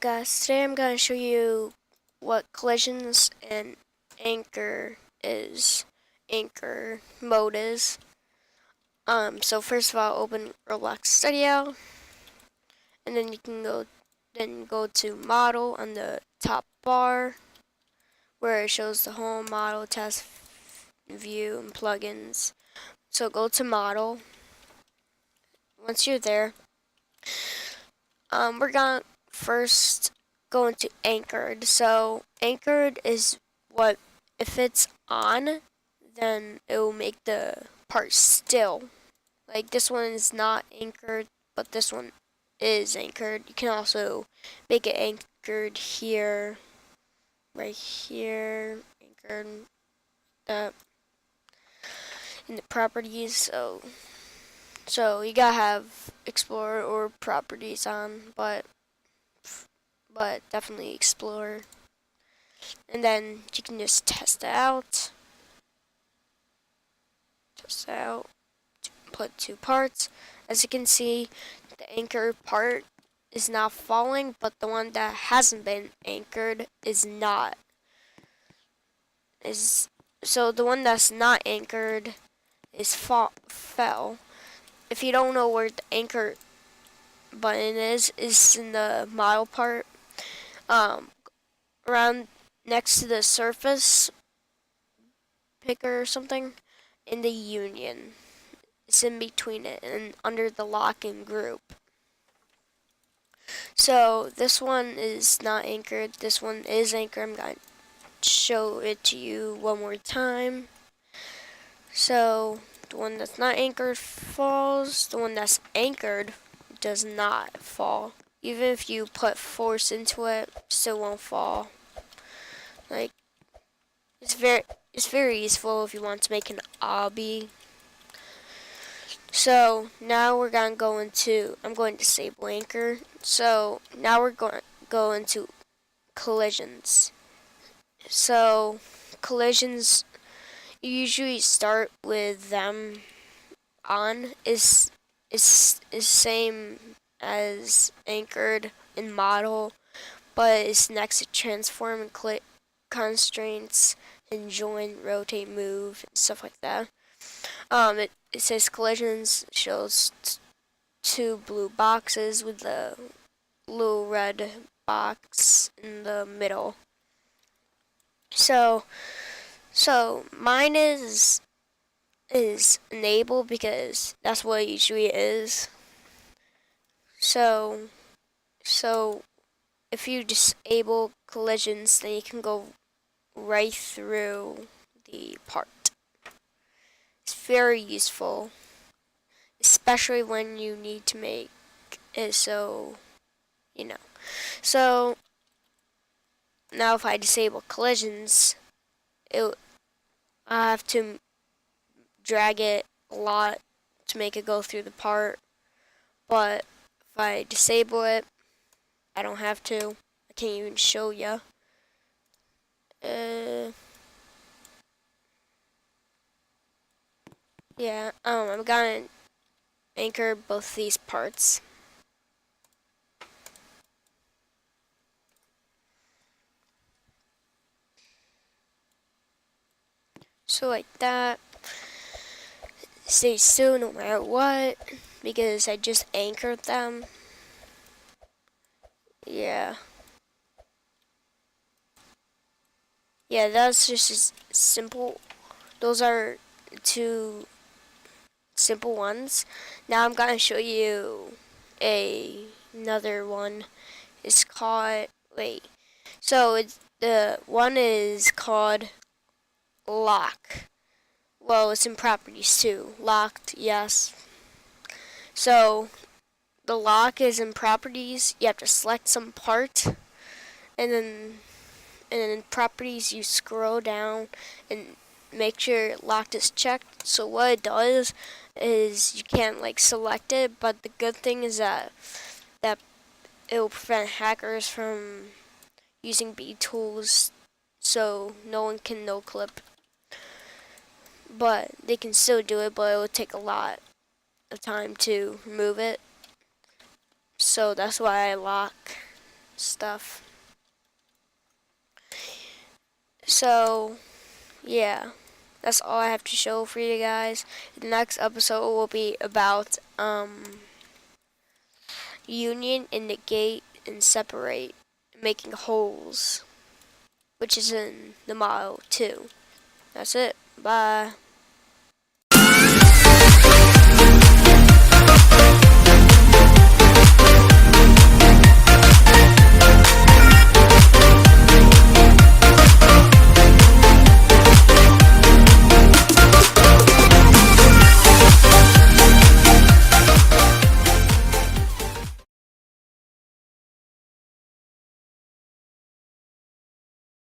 guys, today I'm going to show you what collisions and anchor mode is. So first of all, open Roblox Studio, and then you can go to model on the top bar where it shows the home model, test, view, and plugins. So go to model. Once you're there, we're gonna first go into anchored. So anchored is what, if it's on, then it will make the part still. Like this one is not anchored, but this one is anchored. You can also make it anchored here, right here, anchored in the properties. So you gotta have Explorer or properties on, but definitely Explorer. And then you can just test it out. Test it out. Put two parts. As you can see, the anchor part is not falling, but the one that hasn't been anchored is not. So the one that's not anchored is fell. If you don't know where the anchor button is in the model part, around next to the surface picker or something in the union. It's in between it and under the locking group. So this one is not anchored. This one is anchored. I'm going to show it to you one more time. So the one that's not anchored falls. The one that's anchored does not fall. Even if you put force into it, it still won't fall. Like, it's very useful if you want to make an obby. So now we're gonna go into, I'm going to disable anchor. So now we're going to go into collisions. So collisions, you usually start with them on. Is same as anchored in model, but it's next to transform and click constraints and join, rotate, move, and stuff like that. It says collisions, shows two blue boxes with the little red box in the middle. So mine is enabled because that's what it usually is. So if you disable collisions, then you can go right through the part. It's very useful, especially when you need to make it so, you know. So now if I disable collisions, I have to drag it a lot to make it go through the part. But if I disable it, I don't have to. I can't even show ya. Yeah, I'm gonna anchor both these parts. So like that. Stay still no matter what, because I just anchored them. Yeah. Yeah, that's just simple. Those are two simple ones. Now I'm gonna show you another one. It's called, so the one is called lock. Well, it's in properties too. Locked, yes. So the lock is in properties. You have to select some part, and then in properties you scroll down and make sure locked is checked. So what it does is you can't select it, but the good thing is that it will prevent hackers from using B tools, so no one can no clip. But they can still do it, but it will take a lot of time to remove it. So that's why I lock. stuff. So, yeah. That's all I have to show for you guys. The next episode will be about union and negate and separate, making holes, which is in the model too. That's it. Bye.